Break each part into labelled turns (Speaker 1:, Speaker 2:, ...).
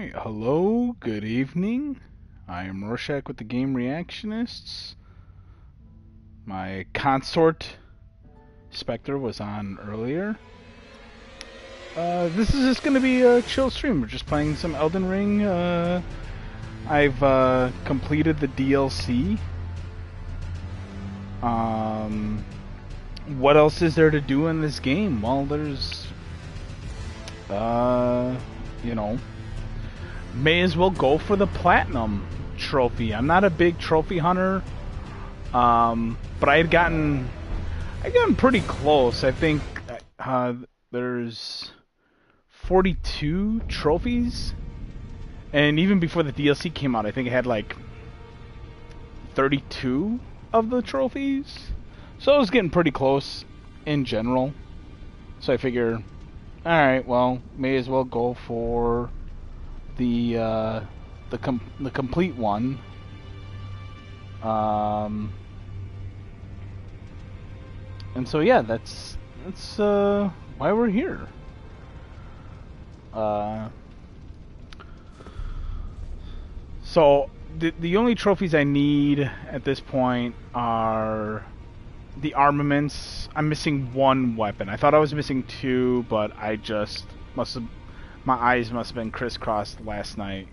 Speaker 1: Alright, hello, good evening. I am Rorschach with the Game Reactionists. My consort, Spectre, was on earlier. This is just going to be a chill stream. We're just playing some Elden Ring. I've completed the DLC. What else is there to do in this game? Well, there's... may as well go for the platinum trophy. I'm not a big trophy hunter, but I had gotten pretty close. I think there's 42 trophies, and even before the DLC came out, I think I had like 32 of the trophies. So I was getting pretty close in general. So I figure, all right, well, may as well go for the complete one. And so yeah, that's why we're here. So the only trophies I need at this point are the armaments. I'm missing one weapon. I thought I was missing two, but I just my eyes must have been crisscrossed last night.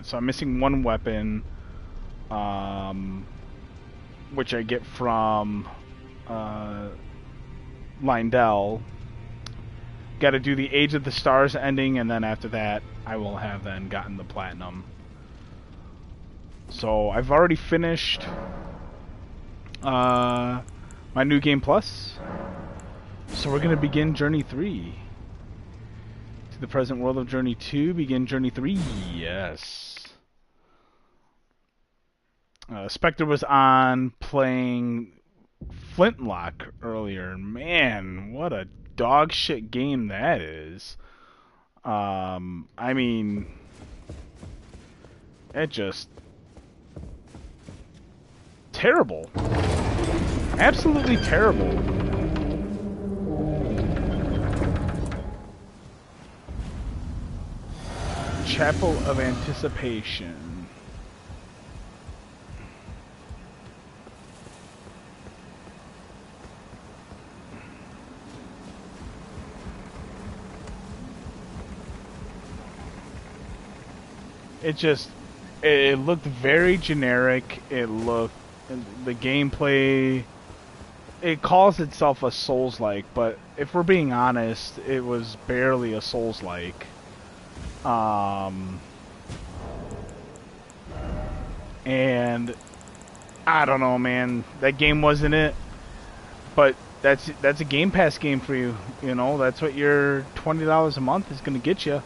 Speaker 1: So I'm missing one weapon, which I get from Lindell. Got to do the Age of the Stars ending, and then after that, I will have then gotten the platinum. So I've already finished my New Game Plus. So we're going to begin Journey 3. To the present world of Journey 2, begin Journey 3. Yes. Spectre was on playing Flintlock earlier. Man, what a dog shit game that is. I mean, it just... terrible. Absolutely terrible. Chapel of Anticipation. It looked very generic. The gameplay, it calls itself a Souls-like, but if we're being honest, it was barely a Souls-like. And I don't know, man. That game wasn't it. But that's a Game Pass game for you. You know, that's what your $20 a month is gonna get you.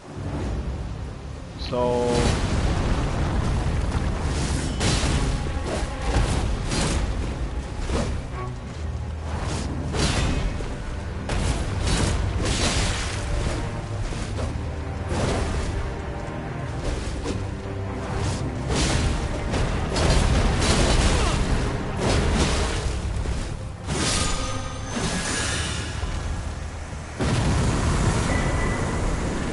Speaker 1: So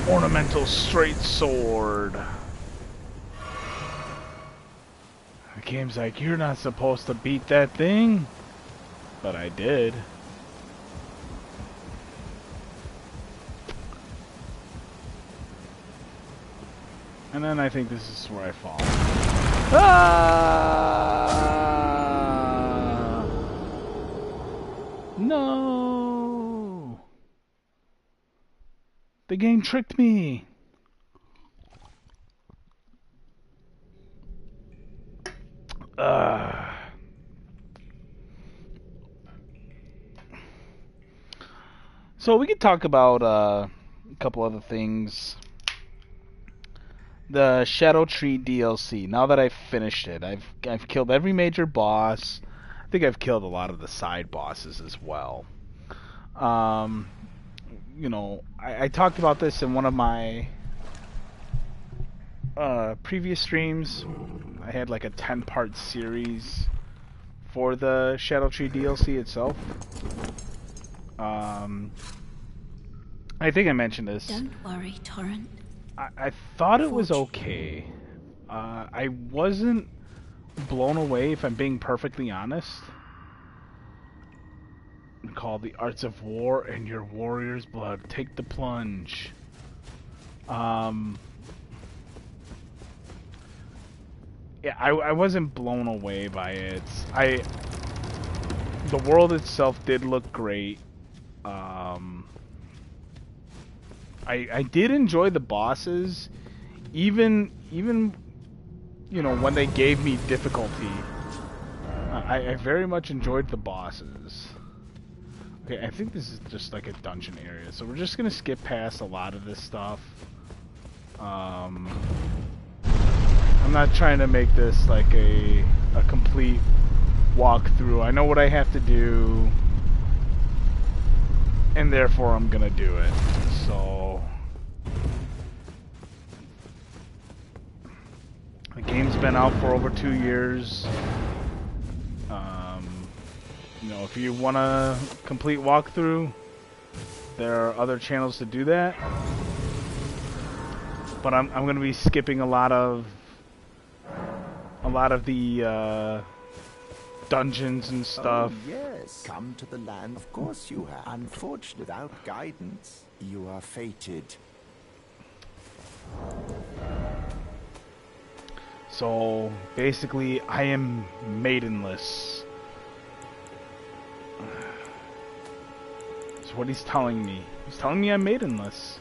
Speaker 1: ornamental straight sword. The game's like, you're not supposed to beat that thing, but I did. And then I think this is where I fall. Ah! No! The game tricked me. So we could talk about a couple other things. The Shadow Tree DLC. Now that I've finished it, I've killed every major boss. I think I've killed a lot of the side bosses as well. You know, I talked about this in one of my previous streams. I had like a 10-part series for the Shadow Tree DLC itself. I think I mentioned this.
Speaker 2: Don't worry, Torrent.
Speaker 1: I thought it was okay. I wasn't blown away, if I'm being perfectly honest. Called the Arts of War and Your Warrior's Blood. Take the plunge. Yeah, I wasn't blown away by it. The world itself did look great. I did enjoy the bosses, even you know, when they gave me difficulty. I very much enjoyed the bosses. Okay, I think this is just like a dungeon area, so we're just gonna skip past a lot of this stuff. I'm not trying to make this like a complete walkthrough. I know what I have to do, and therefore I'm gonna do it. So the game's been out for over 2 years. You know, if you want a complete walkthrough, there are other channels to do that. But I'm going to be skipping a lot of the dungeons and stuff.
Speaker 2: Oh, yes, come to the land. Of course you have. Unfortunately, without guidance, you are fated.
Speaker 1: So basically, I am maidenless. That's what he's telling me. He's telling me I'm maidenless.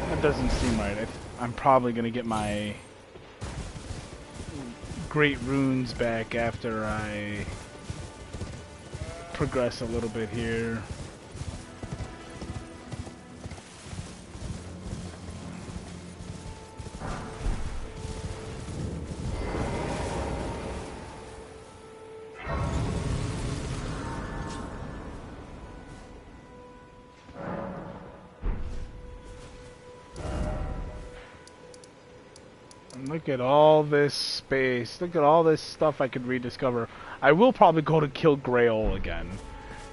Speaker 1: That doesn't seem right. I'm probably gonna get my great runes back after I progress a little bit here. Look at all this space. Look at all this stuff I could rediscover. I will probably go to kill Grail again,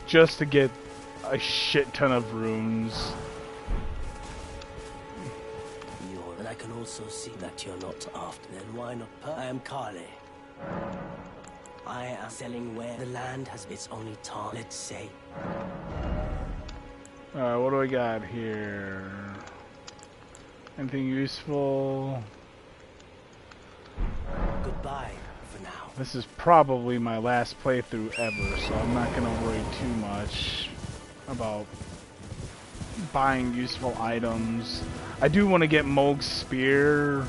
Speaker 1: just to get a shit ton of runes.
Speaker 3: And I can also see that you're not after. Then why not? I am Kale. I am selling where the land has its only time. Let's say.
Speaker 1: Alright, what do we got here? Anything useful?
Speaker 3: Goodbye for now.
Speaker 1: This is probably my last playthrough ever, so I'm not going to worry too much about buying useful items. I do want to get Mog's Spear,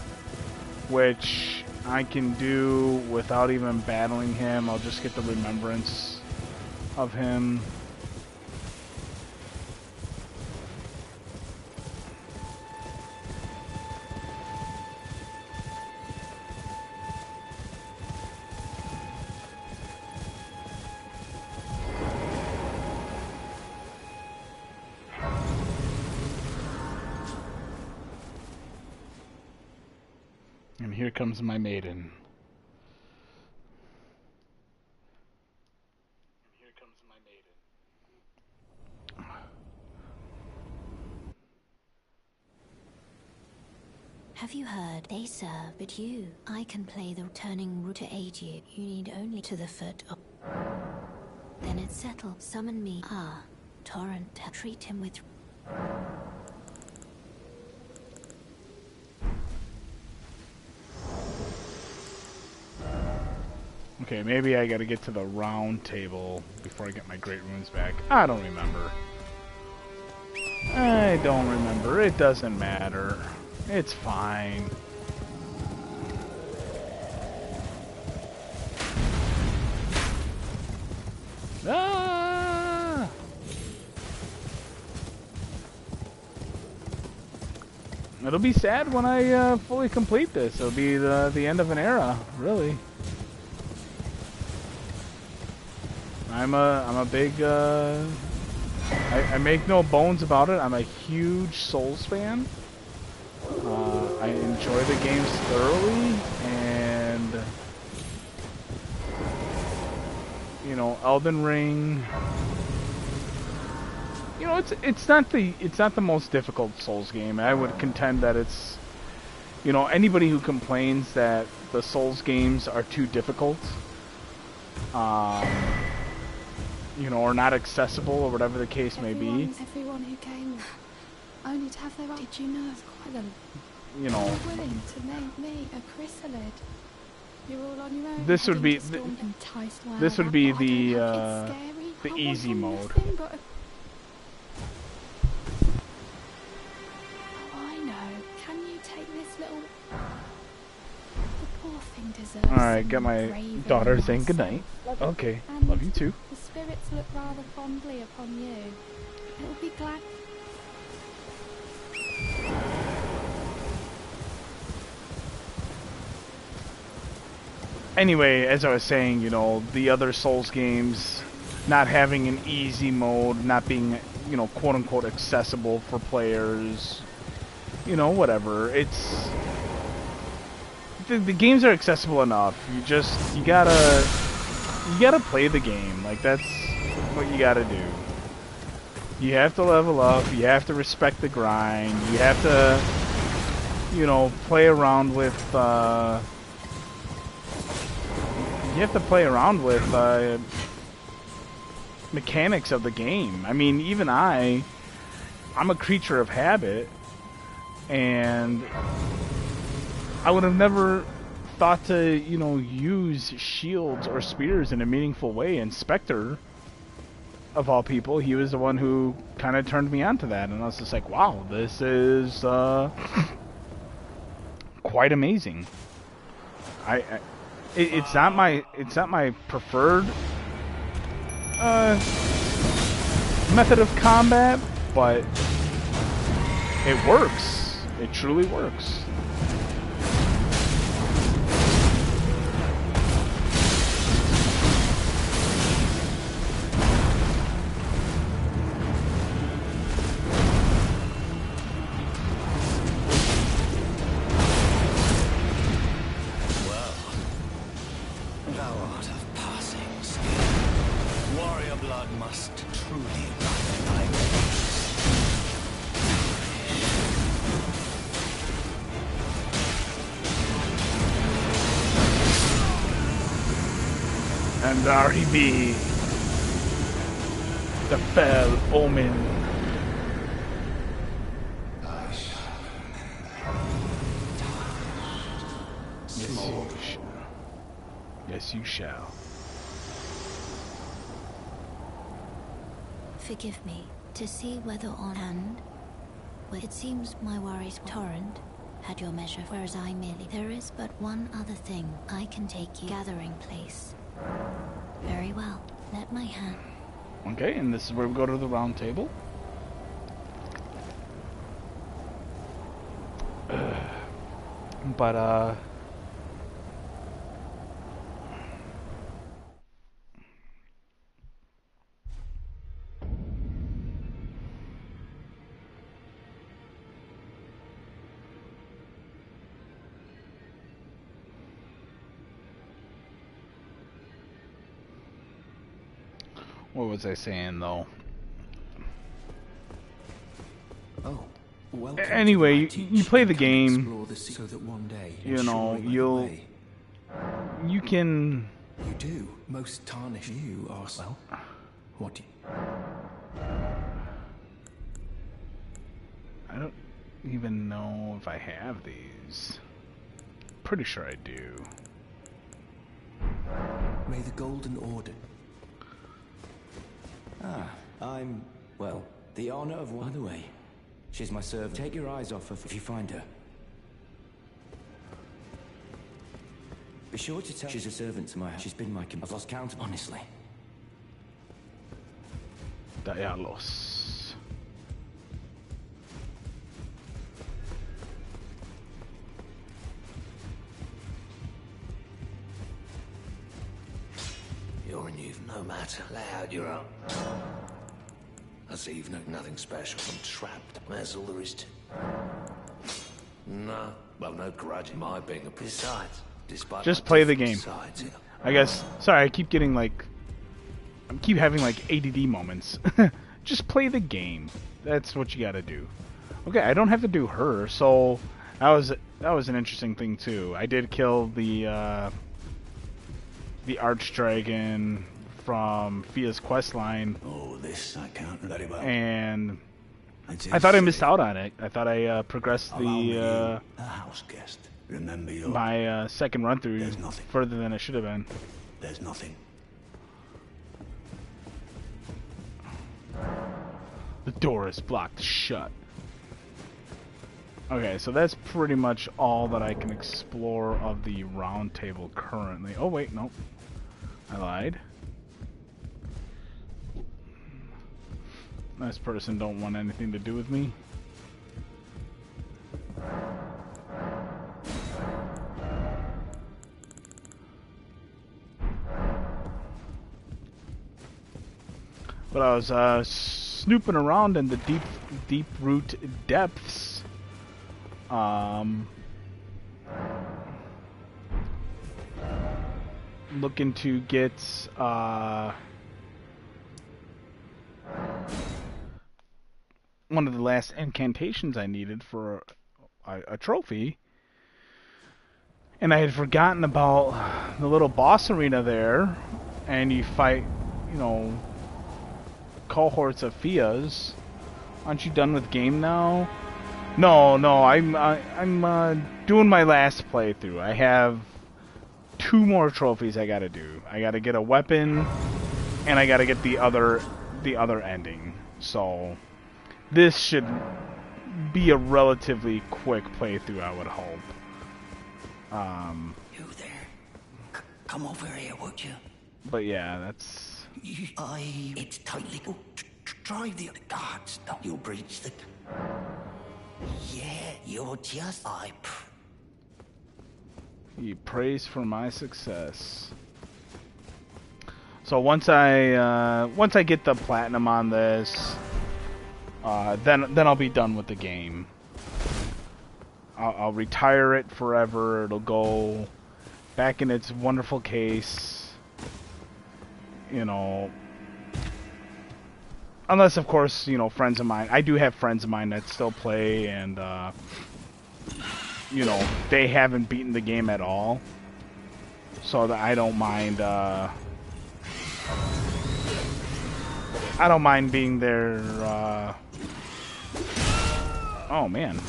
Speaker 1: which I can do without even battling him. I'll just get the remembrance of him. And here comes my maiden.
Speaker 4: Have you heard? They serve, but you. I can play the turning route to aid you. You need only to the foot of... Then it's settled. Summon me. Ah, Torrent. Treat him with...
Speaker 1: Okay, maybe I gotta get to the round table before I get my great runes back. I don't remember. I don't remember. It doesn't matter. It's fine. Ah! It'll be sad when I fully complete this. It'll be the end of an era, really. I'm a big I make no bones about it. I'm a huge Souls fan. I enjoy the games thoroughly, and You know, Elden Ring. You know, it's not the most difficult Souls game. I would contend that it's, you know, anybody who complains that the Souls games are too difficult, you know, or not accessible, or whatever the case may be.
Speaker 5: Everyone who came, only to have their own. Did you know? It's quite a.
Speaker 1: You know.
Speaker 5: You're willing to make me a chrysalid. You're all on your own.
Speaker 1: This would be this would be the easy mode. Alright, got my daughter saying goodnight. Okay, love you too.
Speaker 5: The spirits look rather fondly upon you. It'll be glad.
Speaker 1: Anyway, as I was saying, you know, the other Souls games not having an easy mode, not being, you know, quote unquote accessible for players, you know, whatever. It's the games are accessible enough. You gotta play the game. Like, that's what you gotta do. You have to level up. You have to respect the grind. You have to, you know, play around with. You have to play around with mechanics of the game. I mean, even I'm a creature of habit, and I would have never thought to, you know, use shields or spears in a meaningful way. And Spectre, of all people, he was the one who kind of turned me on to that. And I was just like, wow, this is quite amazing. It's not my preferred method of combat, but it works. It truly works. And R.E.B. the fell omen. Yes, you shall.
Speaker 4: Forgive me, to see whether on hand. Well, it seems my worries torrent had your measure, whereas I merely. There is but one other thing I can take you. Gathering place. Very well. Let my hand.
Speaker 1: Okay, and this is where we go to the round table. But what was I saying though?
Speaker 2: Oh, well.
Speaker 1: Anyway, you play the game.
Speaker 2: So that one day,
Speaker 1: you know, you can.
Speaker 2: You do. Most tarnished. You are. Well, what do you?
Speaker 1: I don't even know if I have these. Pretty sure I do.
Speaker 2: May the Golden Order. Well, the honor of one. By the way, she's my servant. Take your eyes off her if you find her. Be sure to tell. She's a servant to my house. She's been my. I've lost count, honestly.
Speaker 1: Dialos.
Speaker 3: You're a youth, no matter. Lay out your own. I see you've nothing special. I'm trapped. That's all there is to. No, well, no grudge in my being a. Besides, despite
Speaker 1: just play the game. I guess. Sorry, I keep getting like I keep having like ADD moments. Just play the game. That's what you gotta do. Okay, I don't have to do her, so that was an interesting thing too. I did kill the Archdragon from Fia's questline.
Speaker 3: Oh, this I can't let about.
Speaker 1: And I thought I missed out on it. I thought I progressed
Speaker 3: a house guest. Remember your
Speaker 1: my second run through
Speaker 3: There's nothing.
Speaker 1: further than I should have been.
Speaker 3: There's nothing.
Speaker 1: The door is blocked shut. Okay, so that's pretty much all that I can explore of the round table currently. Oh wait, nope. I lied. This person don't want anything to do with me. But I was snooping around in the deep root depths. Looking to get one of the last incantations I needed for a trophy. And I had forgotten about the little boss arena there, and you fight, you know, cohorts of Fias. Aren't you done with game now? No, I'm doing my last playthrough. I have 2 more trophies I gotta do. I gotta get a weapon, and I gotta get the other ending. So this should be a relatively quick playthrough, I would hope.
Speaker 3: You there? Come over here, would you?
Speaker 1: But yeah, that's...
Speaker 3: It's tightly... Oh, drive the other guards. Don't you breach the... Yeah, you're just...
Speaker 1: He prays for my success. So once I get the platinum on this, then I'll be done with the game. I'll retire it forever. It'll go back in its wonderful case. You know, unless of course, you know, friends of mine. I do have friends of mine that still play, and you know, they haven't beaten the game at all, so that I don't mind. I don't mind being their. Oh man.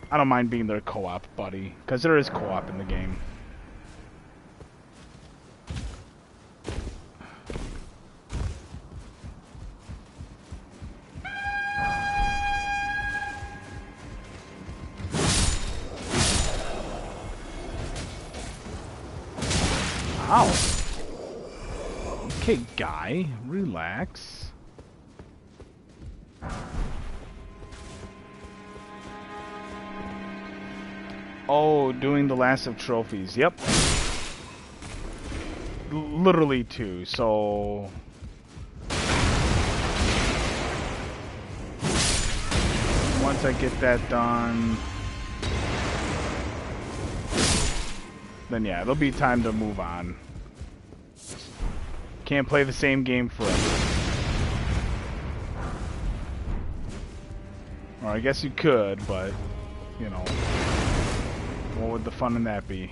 Speaker 1: I don't mind being their co-op buddy, because there is co-op in the game. Ow. Okay, guy, relax. Oh, doing the last of trophies. Yep. Literally 2, so... Once I get that done... Then yeah, it'll be time to move on. Can't play the same game forever. Or I guess you could, but, you know... What would the fun in that be?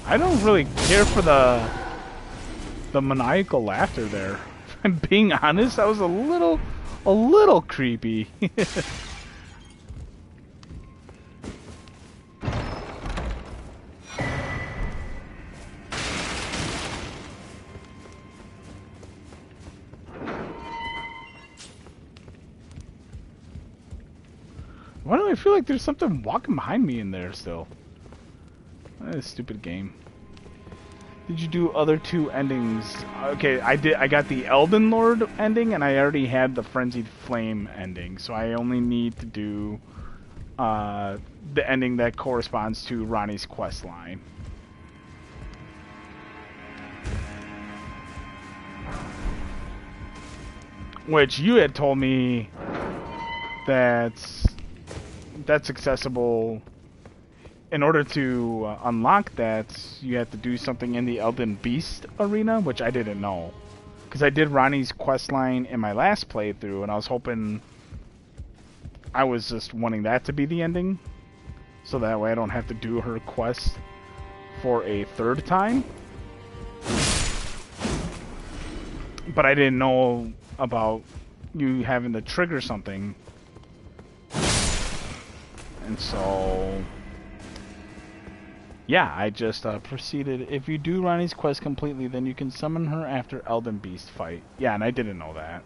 Speaker 1: I don't really care for the maniacal laughter there. If I'm being honest, that was a little creepy. Why do I feel like there's something walking behind me in there still? Stupid game. Did you do other two endings? Okay, I did. I got the Elden Lord ending, and I already had the Frenzied Flame ending. So I only need to do the ending that corresponds to Ronnie's quest line. Which you had told me that's accessible. In order to unlock that, you have to do something in the Elden Beast arena, which I didn't know. Because I did Ronnie's questline in my last playthrough, and I was hoping... I was just wanting that to be the ending. So that way I don't have to do her quest for a third time. But I didn't know about you having to trigger something. And so... yeah, I just proceeded. If you do Ronnie's quest completely, then you can summon her after Elden Beast fight. Yeah, and I didn't know that.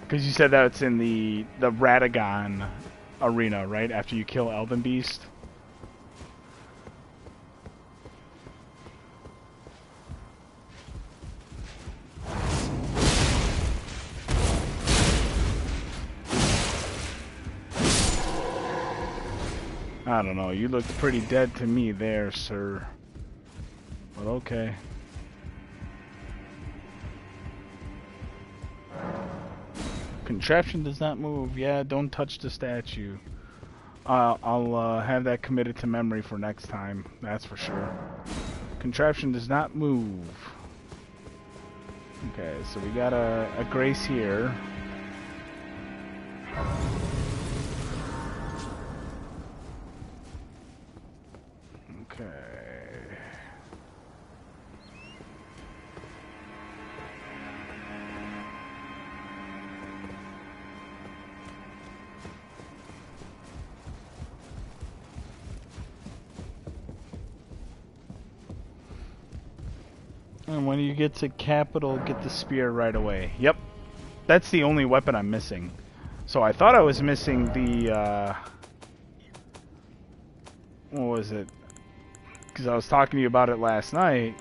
Speaker 1: Because you said that it's in the Radagon arena, right? After you kill Elden Beast. I don't know, you looked pretty dead to me there, sir. But okay. Contraption does not move. Yeah, don't touch the statue. I'll have that committed to memory for next time, that's for sure. Contraption does not move. Okay, so we got a Grace here. Okay. And when you get to capital, get the spear right away. Yep. That's the only weapon I'm missing. So I thought I was missing the, what was it? Because I was talking to you about it last night.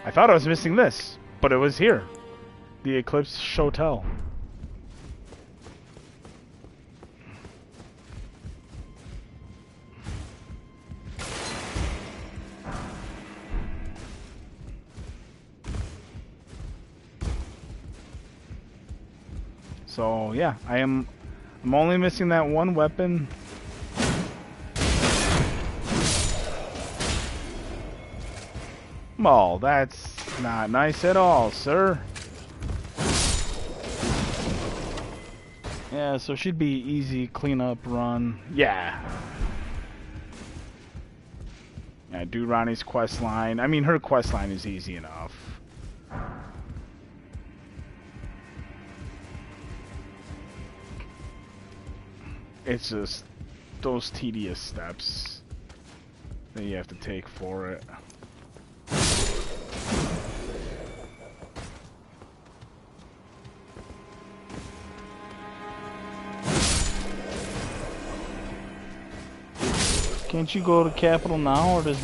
Speaker 1: I thought I was missing this, but it was here. The Eclipse Hotel. So yeah, I'm only missing that one weapon. Oh, that's not nice at all, sir. Yeah, so should be easy cleanup run. Yeah. Yeah, do Ronnie's quest line. I mean, her quest line is easy enough. It's just those tedious steps that you have to take for it. Can't you go to Capital now, or does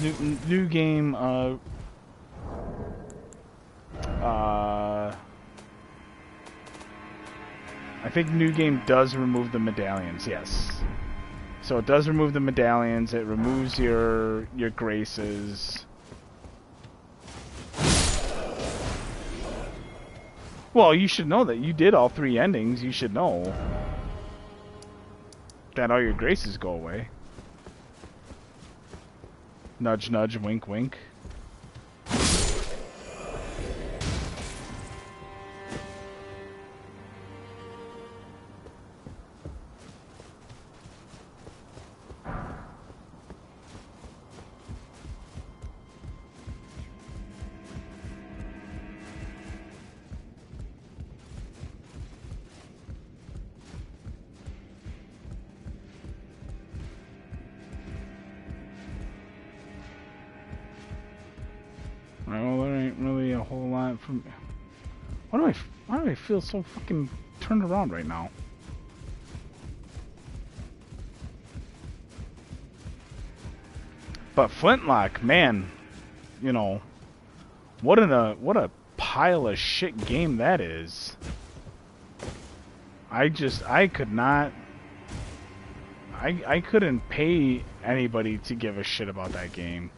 Speaker 1: new game I think new game does remove the medallions, yes. So it does remove the medallions, it removes your graces. Well, you should know that you did all 3 endings, you should know that all your graces go away. Nudge, nudge, wink, wink. Well, there ain't really a whole lot from... Why do I feel so fucking turned around right now? But Flintlock, man, you know, what a pile of shit game that is. I could not. I couldn't pay anybody to give a shit about that game.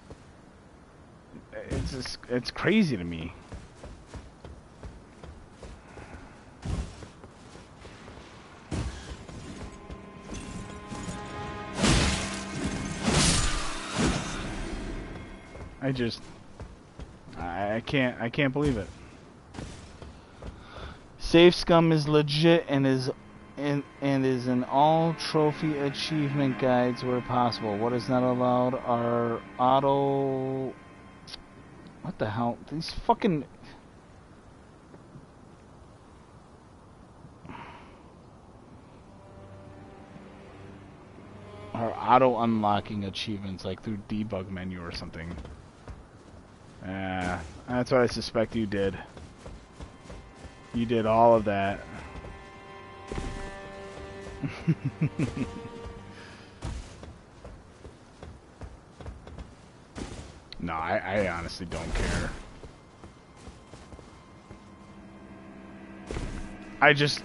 Speaker 1: It's crazy to me. I can't believe it. Safe Scum is legit and is in all trophy achievement guides where possible. What is not allowed are auto. What the hell? These fucking. Are auto unlocking achievements like through debug menu or something. That's what I suspect you did. You did all of that. No, I honestly don't care. I just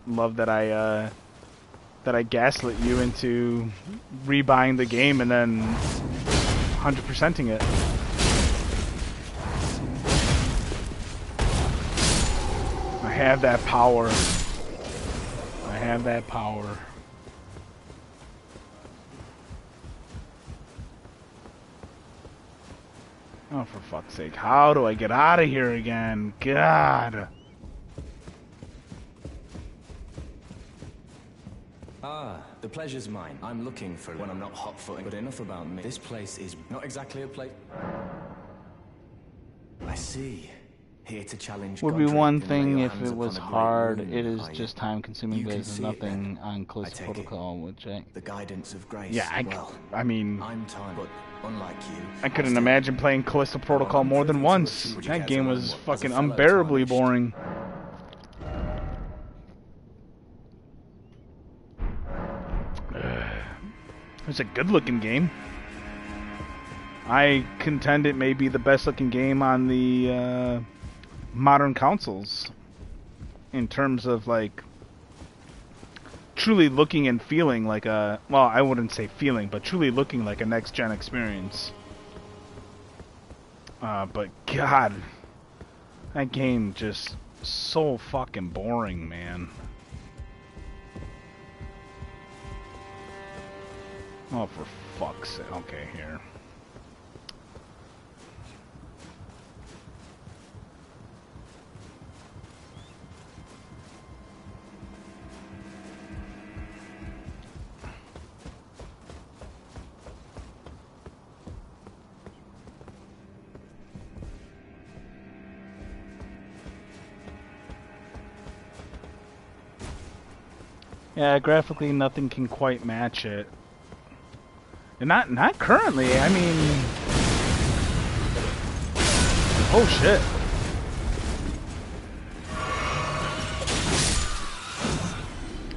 Speaker 1: love that I gaslit you into rebuying the game and then 100%ing it. I have that power. I have that power. Oh, for fuck's sake. How do I get out of here again? God.
Speaker 2: Ah, the pleasure's mine. I'm looking for it when I'm not hot-footing, but enough about me. This place is not exactly a place. I see. Here to challenge
Speaker 1: Would be
Speaker 2: Godric
Speaker 1: one
Speaker 2: and lay
Speaker 1: thing
Speaker 2: your
Speaker 1: if
Speaker 2: hands
Speaker 1: it was
Speaker 2: upon a great
Speaker 1: hard.
Speaker 2: ruin,
Speaker 1: It is
Speaker 2: are you?
Speaker 1: just time consuming.
Speaker 2: You can
Speaker 1: There's
Speaker 2: see it
Speaker 1: nothing
Speaker 2: then.
Speaker 1: on close
Speaker 2: I take
Speaker 1: protocol, which
Speaker 2: The guidance of grace.
Speaker 1: yeah, I mean,
Speaker 2: I'm tired, but unlike you,
Speaker 1: I couldn't imagine playing Callisto Protocol more than once. That game was fucking unbearably boring. It's a good-looking game. I contend it may be the best-looking game on the modern consoles in terms of like truly looking and feeling like a, well, I wouldn't say feeling, but truly looking like a next-gen experience. But God, that game just so fucking boring, man. Oh, for fuck's sake. Okay, here. Yeah, graphically nothing can quite match it. And not currently. I mean, oh shit.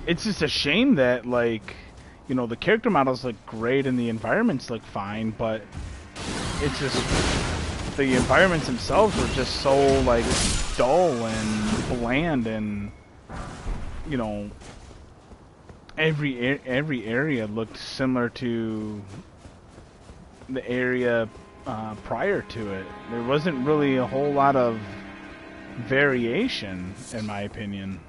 Speaker 1: It's just a shame that, like, you know, the character models look great and the environments look fine, but it's just the environments themselves were just so like dull and bland, and you know, every area looked similar to the area prior to it. There wasn't really a whole lot of variation, in my opinion.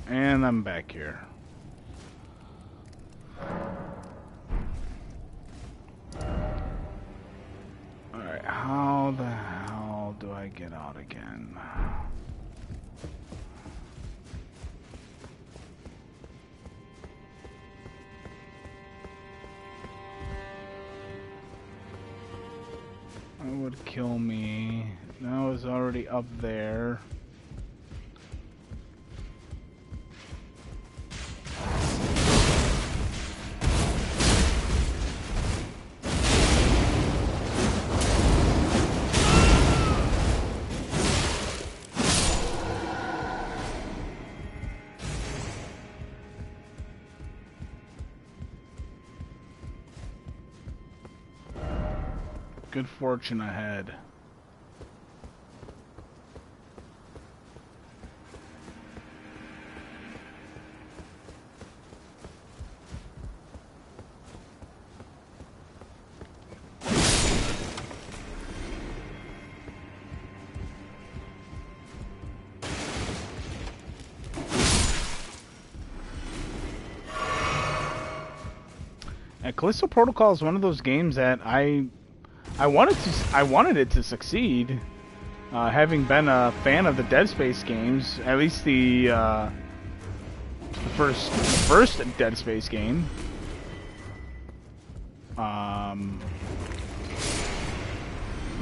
Speaker 1: And I'm back here. Alright, how the hell do I get out again? That would kill me. That was already up there. Good fortune ahead. And Callisto Protocol is one of those games that I wanted it to succeed. Having been a fan of the Dead Space games, at least the first Dead Space game.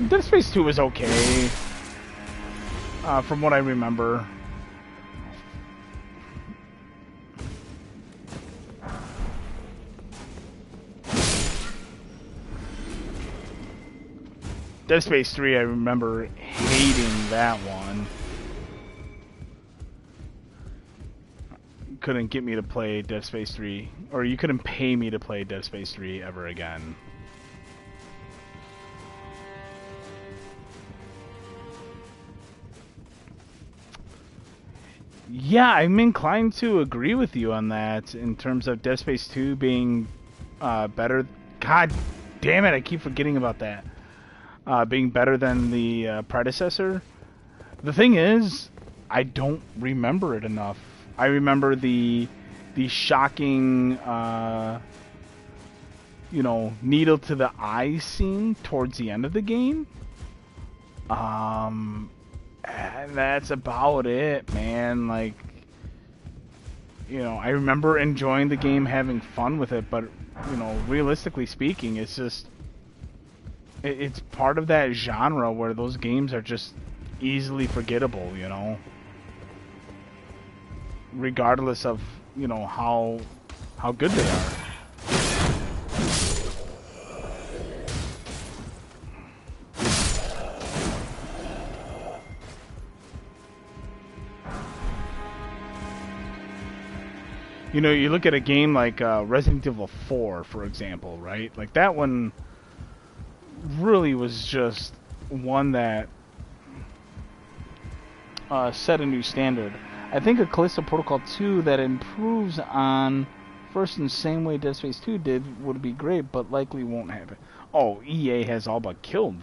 Speaker 1: Dead Space 2 was okay, from what I remember. Dead Space 3, I remember hating that one. Couldn't get me to play Dead Space 3, or you couldn't pay me to play Dead Space 3 ever again. Yeah, I'm inclined to agree with you on that in terms of Dead Space 2 being better. God damn it, I keep forgetting about that. Being better than the predecessor. The thing is, I don't remember it enough. I remember the shocking, you know, needle to the eye scene towards the end of the game. And that's about it, man. Like, you know, I remember enjoying the game, having fun with it, but, you know, realistically speaking, it's just... It's part of that genre where those games are just easily forgettable, you know? Regardless of, you know, how good they are. You know, you look at a game like Resident Evil 4, for example, right? Like, that one really was just one that set a new standard. I think a Callisto Protocol 2 that improves on first in the same way Dead Space 2 did would be great, but likely won't happen. Oh, EA has all but killed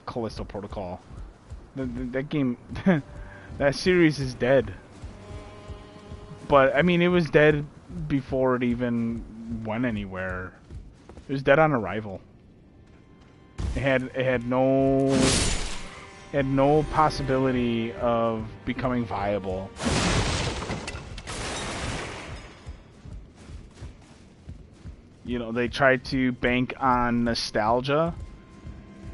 Speaker 1: Callisto Protocol. That game, that series is dead. But, I mean, it was dead before it even went anywhere. It was dead on arrival. It had no possibility of becoming viable. You know, they tried to bank on nostalgia.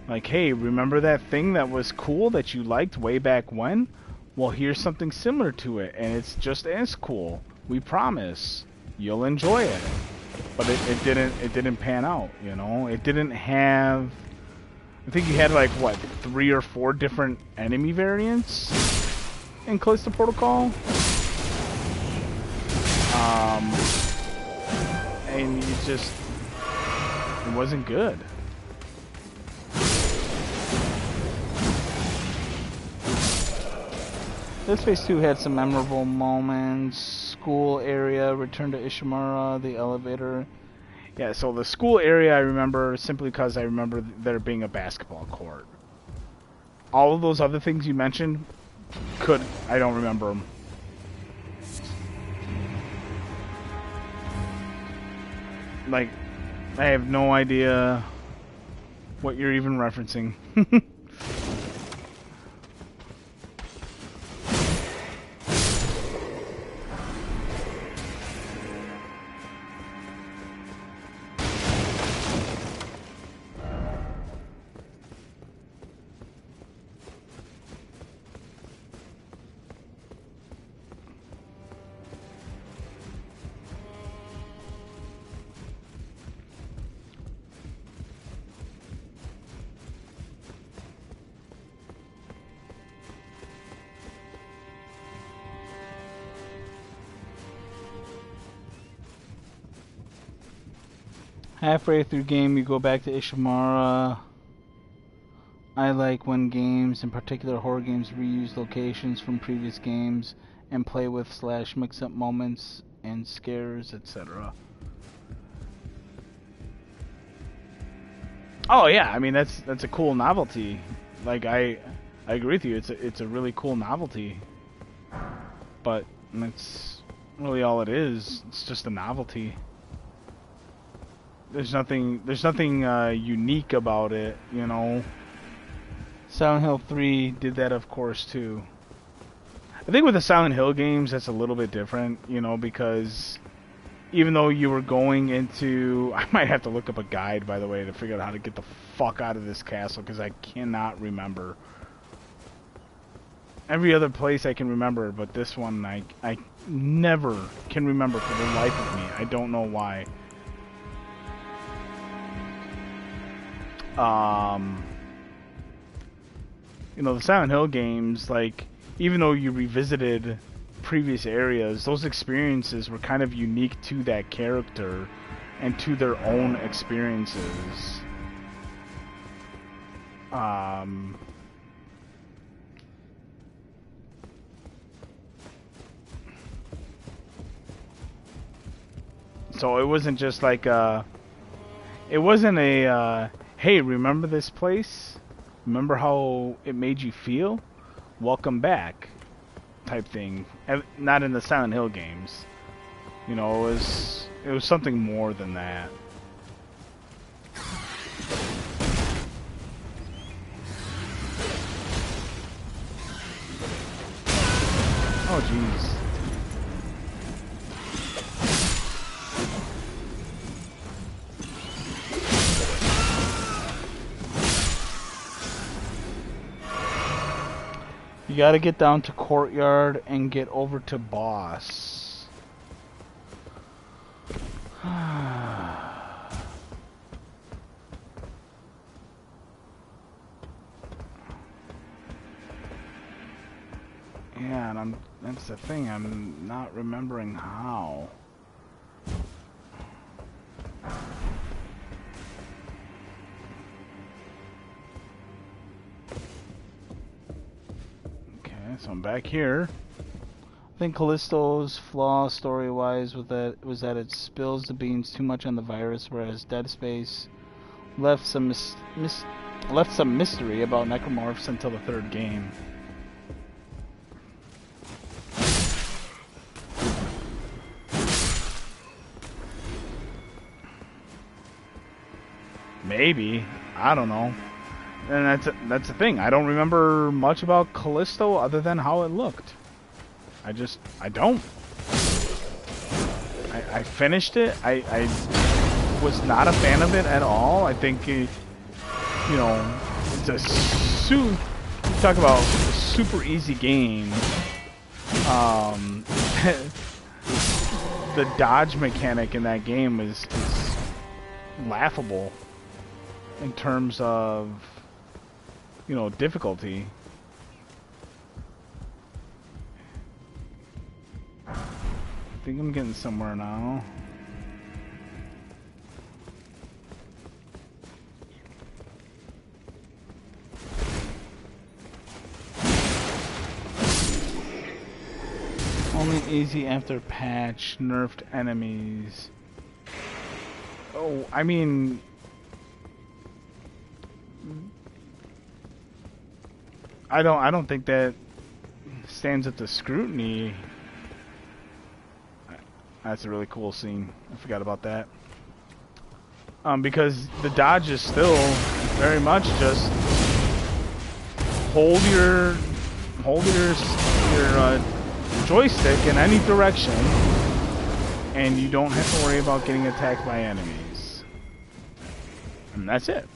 Speaker 1: Like, hey, remember that thing that was cool that you liked way back when? Well, here's something similar to it, and it's just as cool. We promise. You'll enjoy it. But it didn't pan out, you know? It didn't have... I think you had, like, what, 3 or 4 different enemy variants in Callisto Protocol? And it wasn't good. Dead Space 2 had some memorable moments. School area, return to Ishimura, the elevator. Yeah, so the school area I remember simply because I remember there being a basketball court. All of those other things you mentioned, I don't remember them. Like, I have no idea what you're even referencing. Halfway through game, you go back to Ishimura. I like when games, in particular horror games, reuse locations from previous games and play with / mix up moments and scares, etc. Oh yeah, I mean that's a cool novelty. Like I agree with you. It's a really cool novelty. But that's really all it is. It's just a novelty. There's nothing unique about it, you know. Silent Hill 3 did that, of course, too. I think with the Silent Hill games, that's a little bit different, you know, because even though you were going into... I might have to look up a guide, by the way, to figure out how to get the fuck out of this castle, because I cannot remember. Every other place I can remember, but this one I never can remember for the life of me. I don't know why. You know, the Silent Hill games, like, even though you revisited previous areas, those experiences were kind of unique to that character and to their own experiences. So it wasn't just like it wasn't a hey, remember this place? Remember how it made you feel? Welcome back, type thing. Not in the Silent Hill games. You know, it was something more than that. Oh jeez. You gotta get down to Courtyard and get over to Boss. Yeah, and that's the thing, I'm not remembering how. So I'm back here. I think Callisto's flaw story-wise was that it spills the beans too much on the virus, whereas Dead Space left some mystery about necromorphs until the third game. Maybe, I don't know. And that's the thing. I don't remember much about Callisto other than how it looked. I don't. I finished it. I was not a fan of it at all. I think, you know, it's a talk about a super easy game. The dodge mechanic in that game is laughable in terms of, you know, difficulty. I think I'm getting somewhere now. Only easy after patch, nerfed enemies. Oh, I mean... I don't think that stands up to scrutiny. That's a really cool scene. I forgot about that. Because the dodge is still very much just hold your joystick in any direction, and you don't have to worry about getting attacked by enemies. And that's it.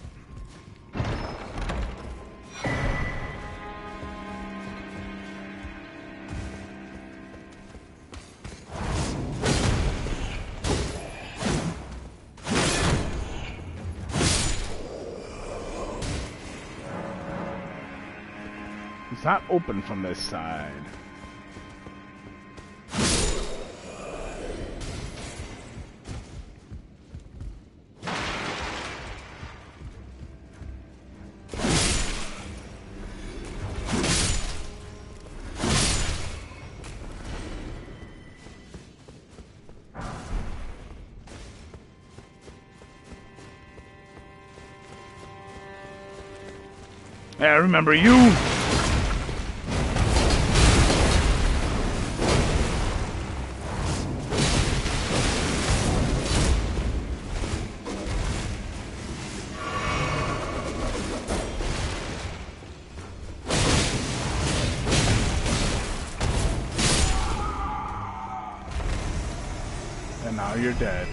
Speaker 1: It's not open from this side. I remember you. And now you're dead.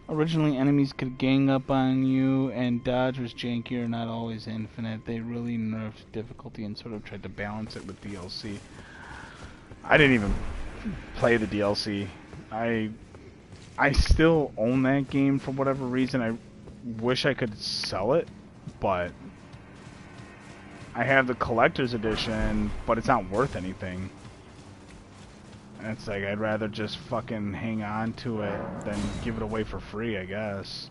Speaker 1: Originally, enemies could gang up on you, and dodge was jankier, not always infinite. They really nerfed difficulty and sort of tried to balance it with DLC. I didn't even play the DLC. I still own that game for whatever reason. I wish I could sell it, but I have the collector's edition, but it's not worth anything. And it's like, I'd rather just fucking hang on to it than give it away for free, I guess.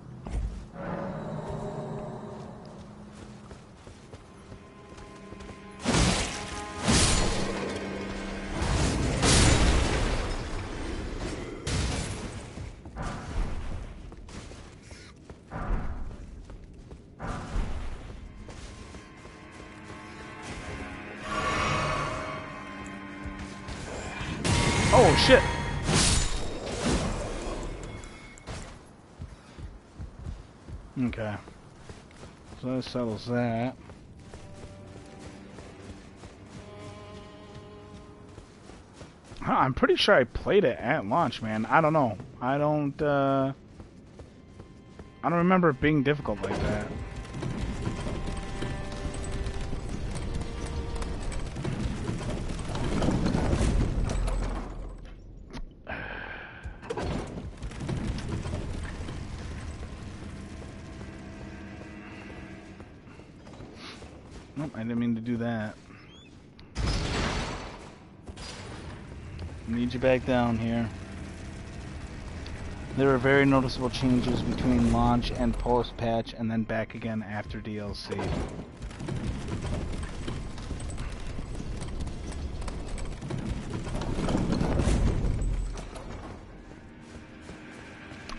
Speaker 1: Oh shit! Okay. So that settles that. Huh, I'm pretty sure I played it at launch, man. I don't know. I don't remember it being difficult like that. Nope, I didn't mean to do that. Need you back down here. There were very noticeable changes between launch and post-patch, and then back again after DLC.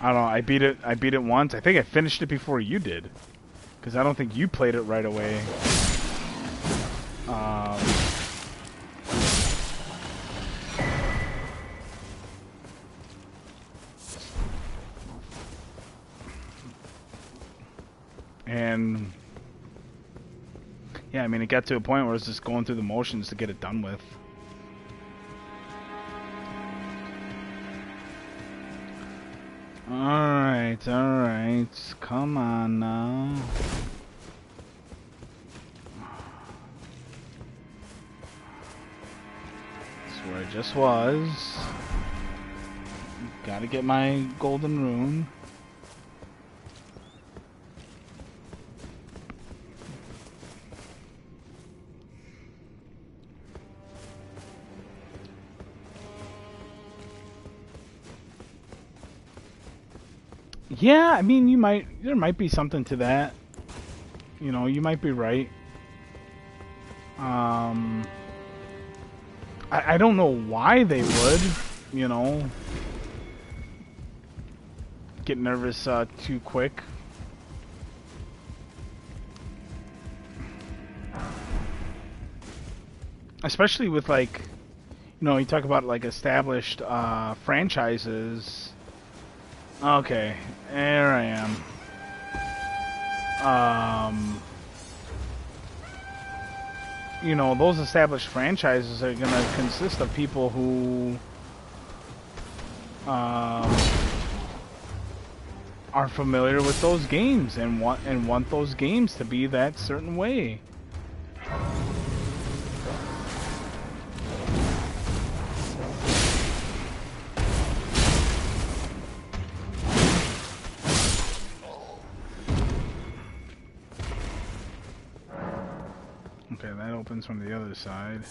Speaker 1: I don't know, I beat it once. I think I finished it before you did. Because I don't think you played it right away. And yeah, I mean, it got to a point where I was just going through the motions to get it done with. Alright, come on now. That's where I just was. Gotta get my golden rune. Yeah, I mean, there might be something to that. You know, you might be right. I don't know why they would, you know, get nervous too quick. Especially with, like, you know, you talk about, like, established franchises. Okay, there I am. You know, those established franchises are gonna consist of people who are familiar with those games and want those games to be that certain way. Okay, that opens from the other side.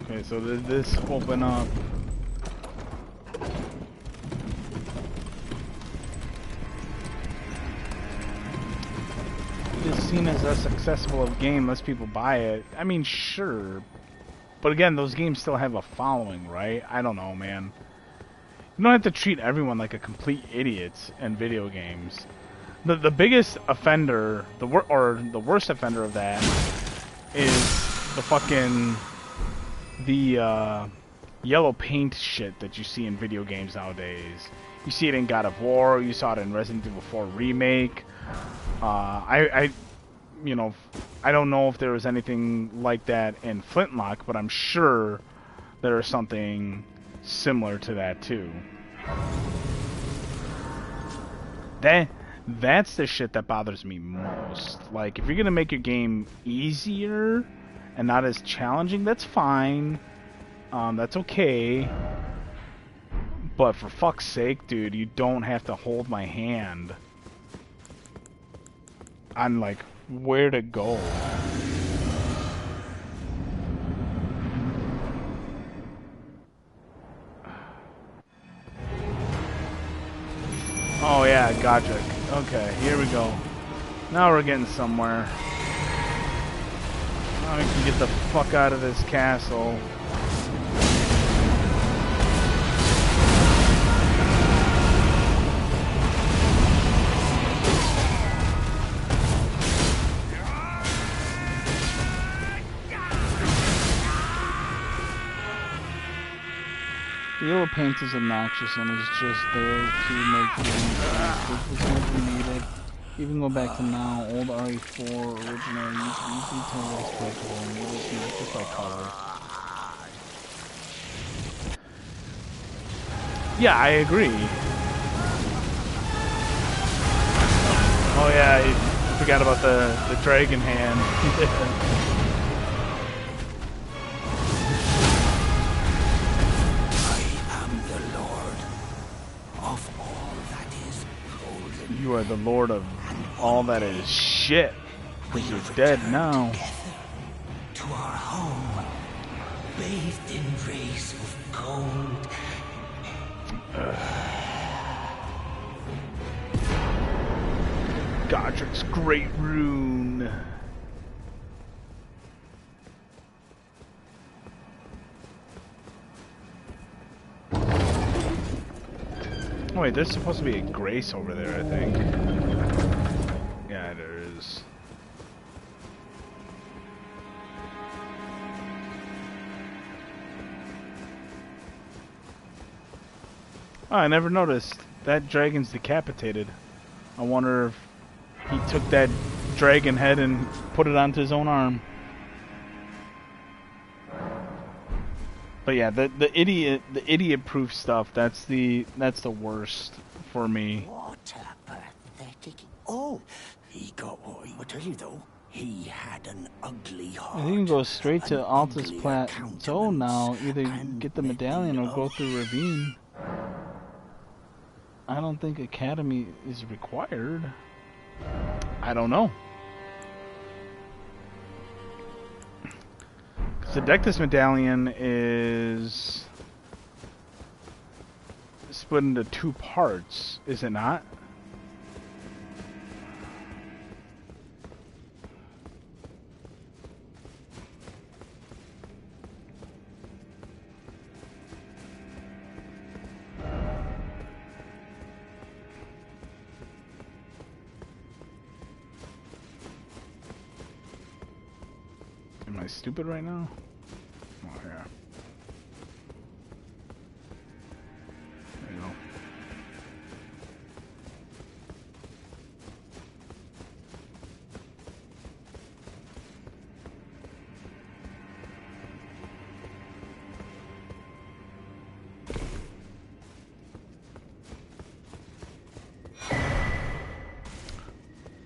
Speaker 1: Okay, so did this open up? This seen as less accessible of a game, less people buy it. I mean, sure. But again, those games still have a following, right? I don't know, man. You don't have to treat everyone like a complete idiot in video games. The biggest offender, the worst offender of that is the fucking yellow paint shit that you see in video games nowadays. You see it in God of War. You saw it in Resident Evil 4 Remake. You know, I don't know if there was anything like that in Flintlock, but I'm sure there is something similar to that too. That's the shit that bothers me most. Like, if you're gonna make your game easier and not as challenging, that's fine. That's okay. But for fuck's sake, dude, you don't have to hold my hand on, like, where to go. Oh yeah, gotcha. Okay, here we go. Now we're getting somewhere. Now we can get the fuck out of this castle. The yellow paint is obnoxious and is just there to make things this was needed. Even go back to now, old RE4 original, you can easily tell what's breakable and what is not just by color. Yeah, I agree. Oh yeah, I forgot about the dragon hand. You are the lord of all that is shit. You're dead now.
Speaker 3: To our home, bathed in rays of gold.
Speaker 1: Godric's Great Rune. Oh wait, there's supposed to be a grace over there, I think. Yeah, there is. Oh, I never noticed. That dragon's decapitated. I wonder if he took that dragon head and put it onto his own arm. But yeah, the idiot proof stuff, that's the worst for me.
Speaker 3: What a pathetic... Oh, he got what he... I'll tell you though, he had an ugly heart.
Speaker 1: I think you can go straight to Altus Plateau now. Either get the medallion or go through Ravine. I don't think Academy is required. I don't know. The Dectus Medallion is split into two parts, is it not? Am I stupid right now? Oh, yeah. There you go.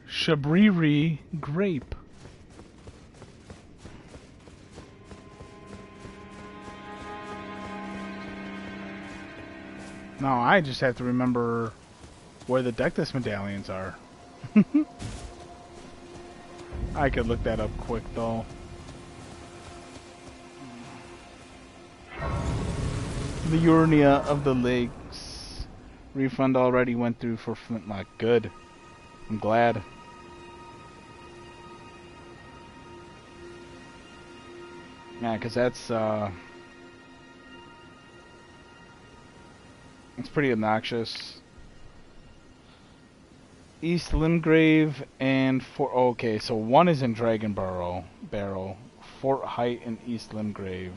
Speaker 1: Shabriri grape. Now I just have to remember where the Dectus medallions are. I could look that up quick though. The Urnia of the Lakes. Refund already went through for Flintlock. Good. I'm glad. Yeah, because it's pretty obnoxious. East Limgrave and Fort. Oh, okay, so one is in Dragon Barrow, Fort Height and East Limgrave.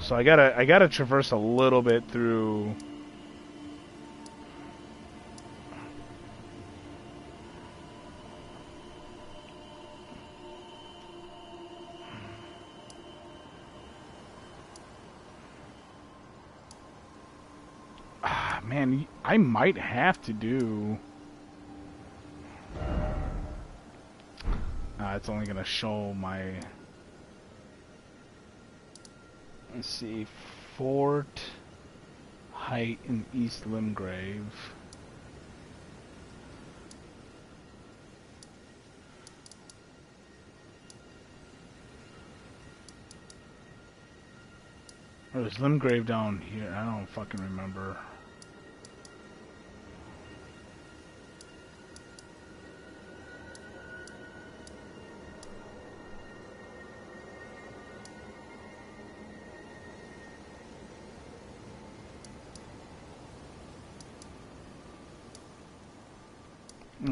Speaker 1: So I gotta traverse a little bit through. Man, I might have to do... it's only going to show my... Let's see. Fort Height in East Limgrave. Or is Limgrave down here? I don't fucking remember.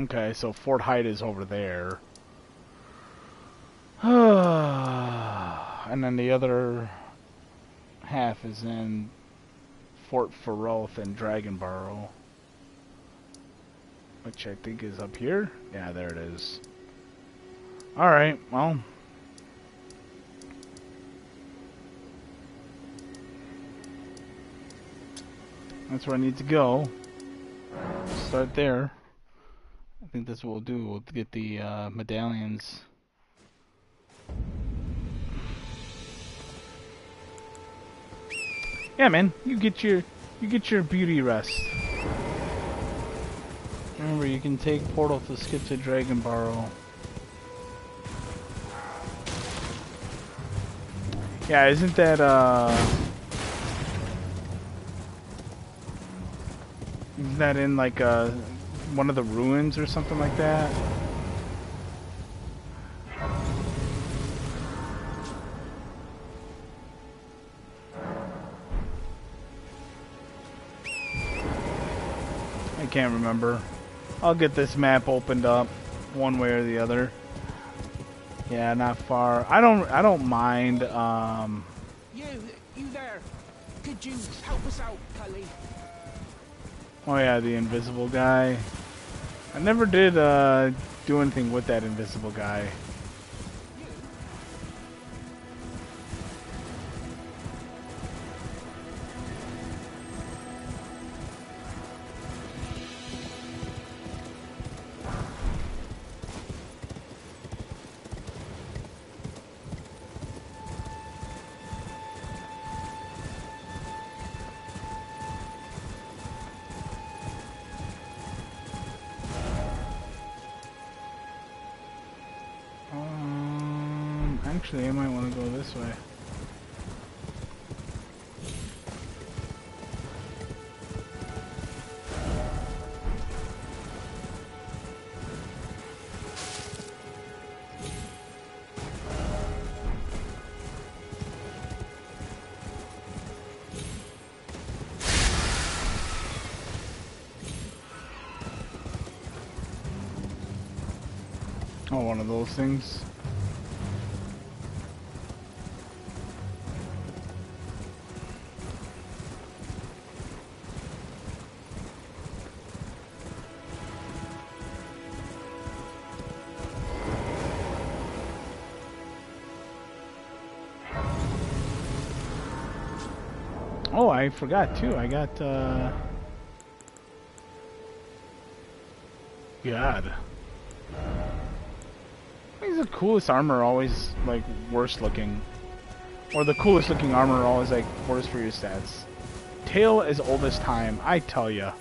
Speaker 1: Okay, so Fort Height is over there. And then the other half is in Fort Ferroth and Dragonbarrow, which I think is up here. Yeah, there it is. Alright, well. That's where I need to go. Start there. I think that's what we'll do. We'll get the medallions. Yeah, man, you get your beauty rest. Remember, you can take portal to skip to Dragonbarrow. Yeah, isn't that in like one of the ruins or something like that? I can't remember. I'll get this map opened up one way or the other. Yeah, not far. I don't mind.
Speaker 6: You there? Could you help us out, Cully?
Speaker 1: Oh yeah, the invisible guy. I never did do anything with that invisible guy. Actually, I might want to go this way. Oh, one of those things. Oh, I forgot too. I got God. I think the coolest armor always like worse looking. Or the coolest looking armor always like worse for your stats. Tale as old as time, I tell ya.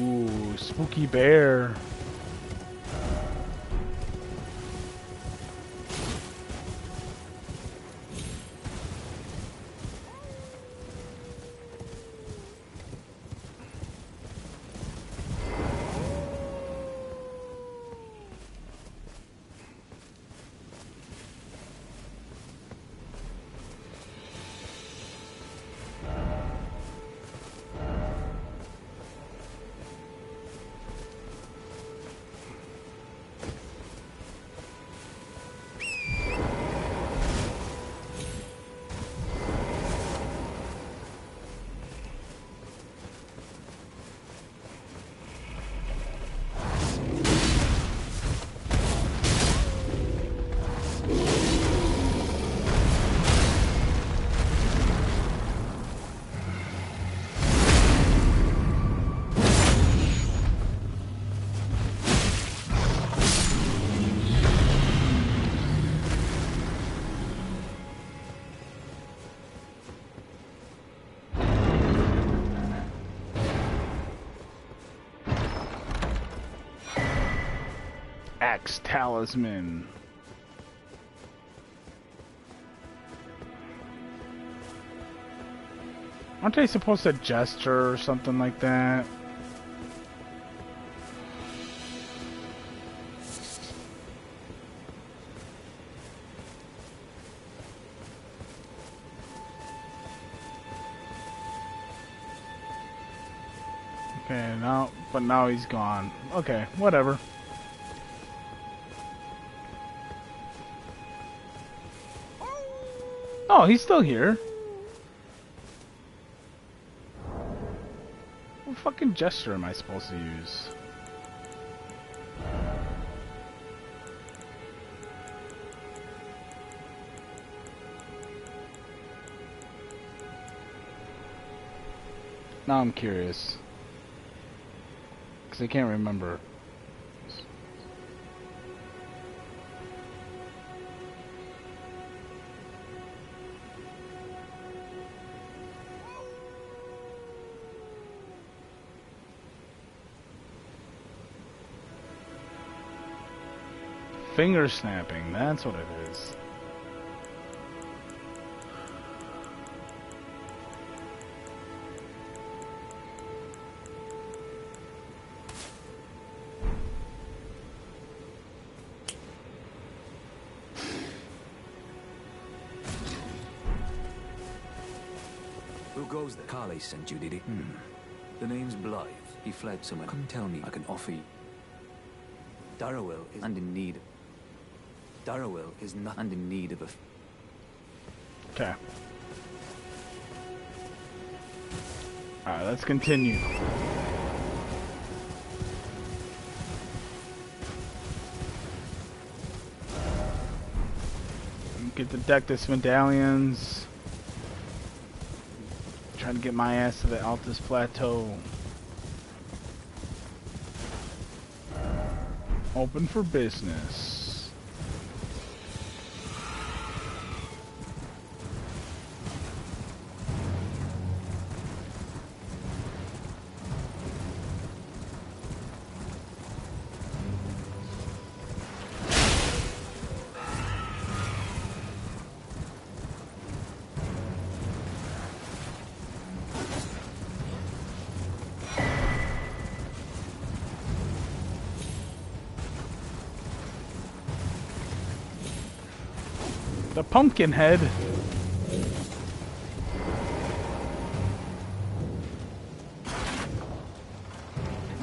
Speaker 1: Ooh, spooky bear. Axe talisman. Aren't they supposed to gesture or something like that? Okay, but now he's gone. Okay, whatever. Oh, he's still here. What fucking gesture am I supposed to use? Now I'm curious. Because I can't remember. Finger snapping, that's what it is.
Speaker 2: Who goes there? Carly sent you, did he? The name's Blythe. He fled somewhere. Come tell me. I can offer you. Darrowell is and in need. Darrowell is not and in need of a...
Speaker 1: Okay. Alright, let's continue. Get the Dectus medallions. Trying to get my ass to the Altus Plateau. Open for business. The pumpkin head.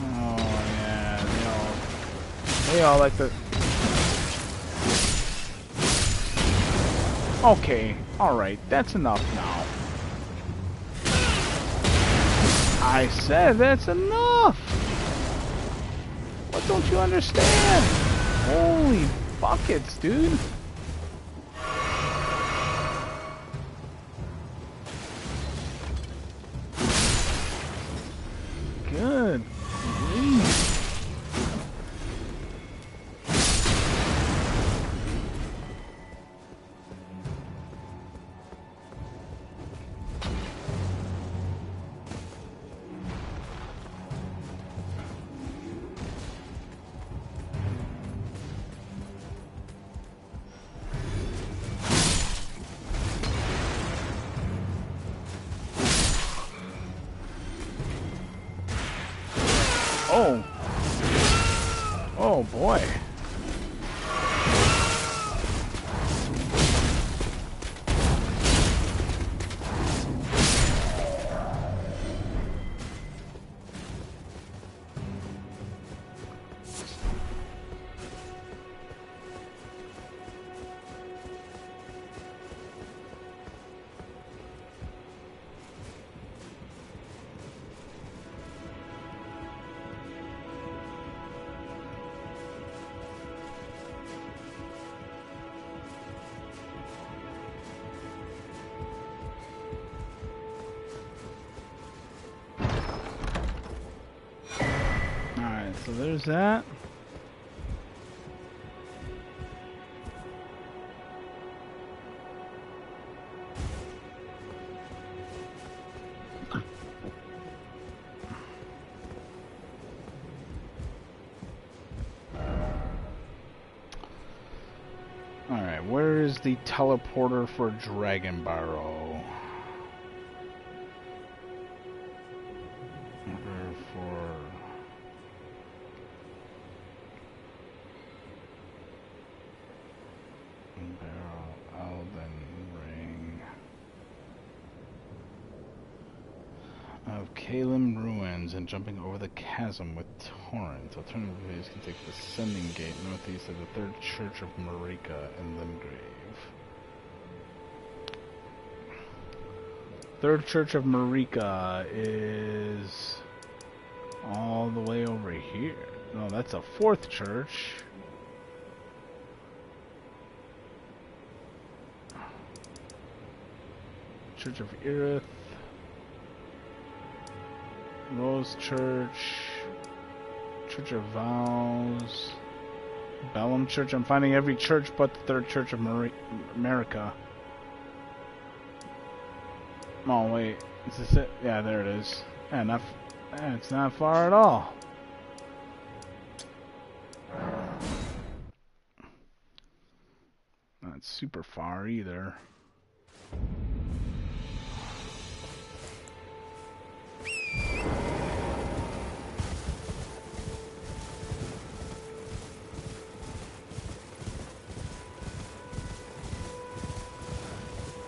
Speaker 1: Oh yeah, they all like the. Okay, all right, that's enough now. I said that's enough. What don't you understand? Holy buckets, dude. Good. Oh. Oh boy. So there's that. is the teleporter for Dragon Barrow. Order for... Barrow, Elden Ring. Of Kalim Ruins and jumping over the chasm with Torrent. Alternatively, you can take the Sending Gate northeast of the Third Church of Marika in Limgrave. Third Church of Marika is all the way over here. No, that's a fourth church. Church of Irith. Rose Church. Church of Vows. Bellum Church. I'm finding every church but the Third Church of America. Oh wait, is this it? Yeah, there it is. Yeah, it's not far at all. Not super far either.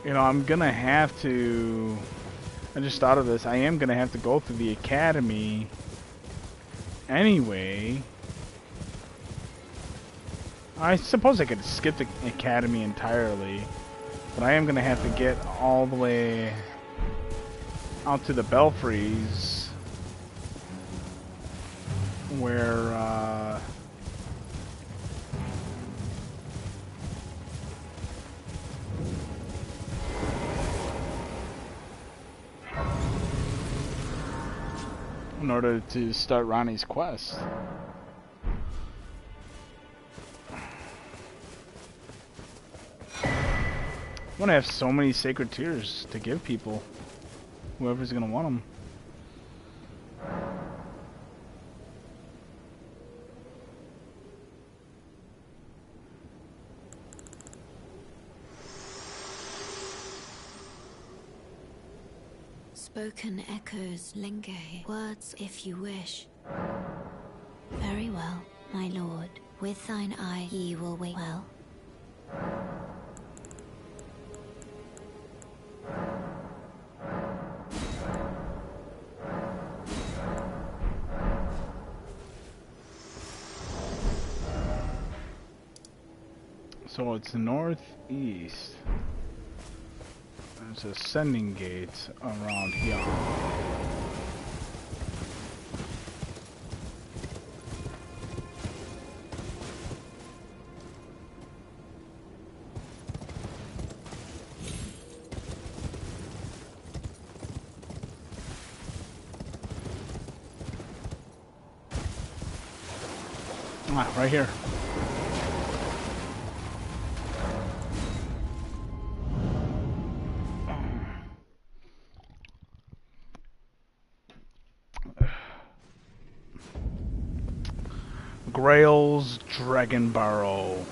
Speaker 1: You know, I'm gonna have to... I just thought of this. I am gonna have to go through the academy anyway. I suppose I could skip the academy entirely, but I am gonna have to get all the way out to the belfries where in order to start Ronnie's quest. I'm gonna have so many sacred tears to give people. Whoever's gonna want them.
Speaker 4: Spoken echoes linger here. Words if you wish. Very well, my lord. With thine eye ye will wait well.
Speaker 1: So it's northeast. There's a sending gate around here. Ah, right here. Grail's Dragon Barrow.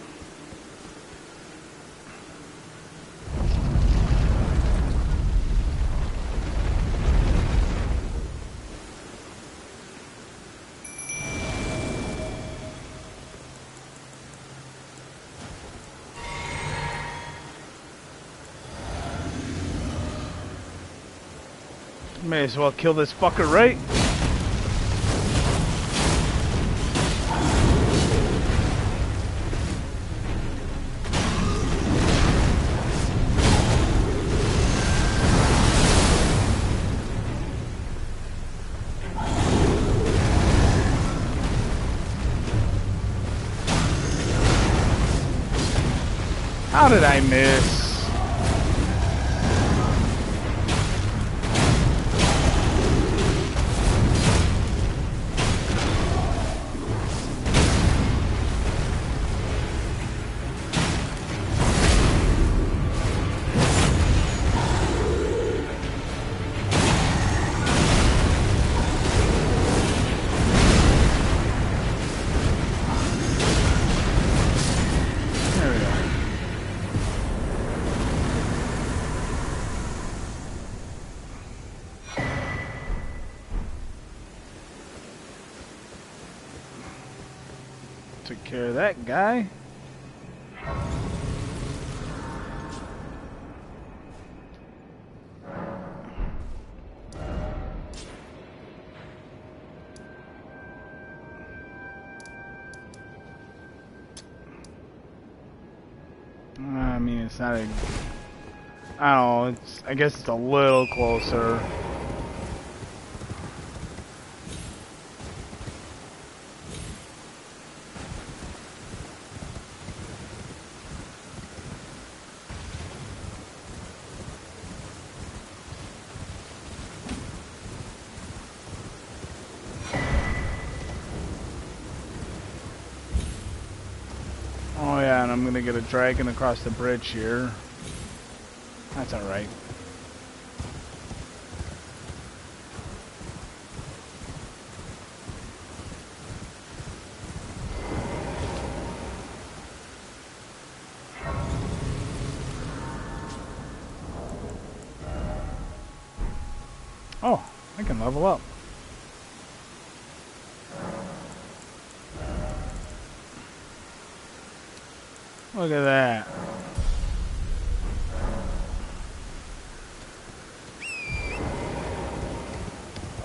Speaker 1: May as well kill this fucker, right? How did I miss? Took care of that guy. I mean, it's not a... I don't know, I guess it's a little closer. Oh yeah, and I'm gonna get a dragon across the bridge here. That's alright. Oh, I can level up. Look at that.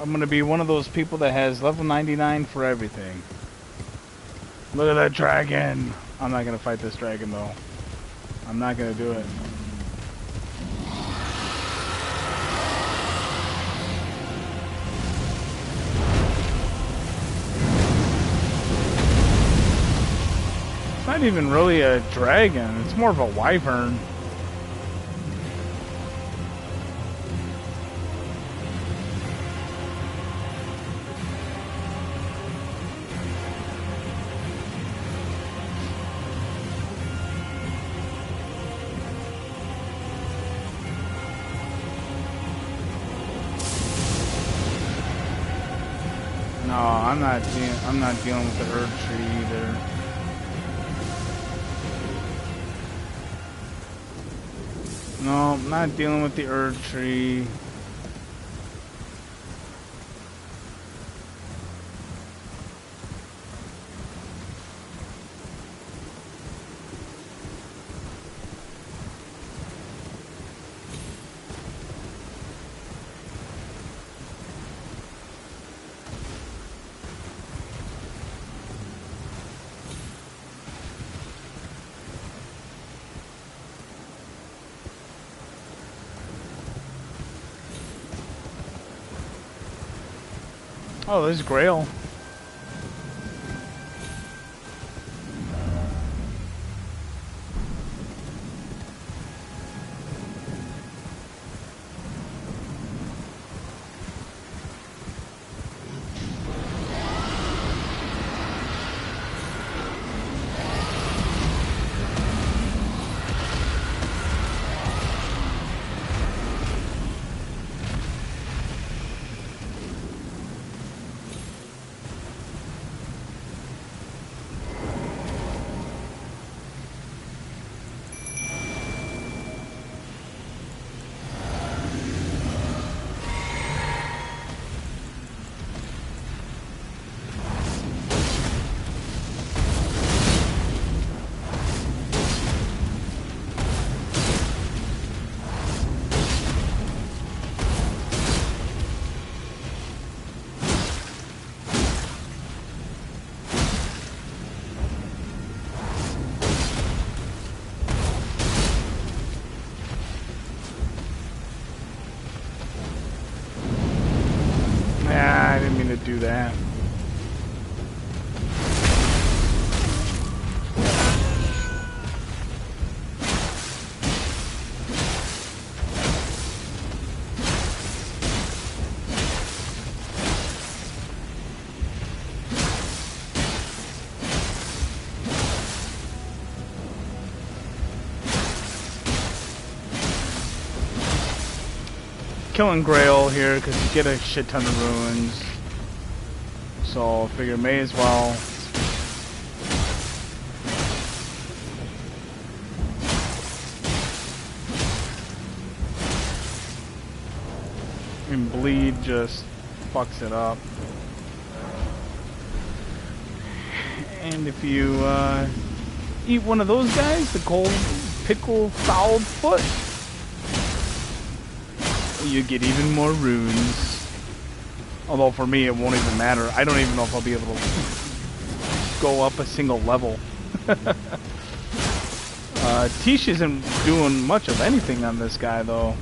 Speaker 1: I'm gonna be one of those people that has level 99 for everything. Look at that dragon. I'm not gonna fight this dragon though. I'm not gonna do it. It's not even really a dragon. It's more of a wyvern. No, I'm not dealing with the herb tree either. No, I'm not dealing with the herb tree. Oh, there's Grail. Yeah, I didn't mean to do that. Killing Grail here because you get a shit ton of ruins. So I figure may as well. And bleed just fucks it up. And if you eat one of those guys, the gold pickle fouled foot, you get even more runes. Although for me it won't even matter. I don't even know if I'll be able to go up a single level. Tish isn't doing much of anything on this guy though.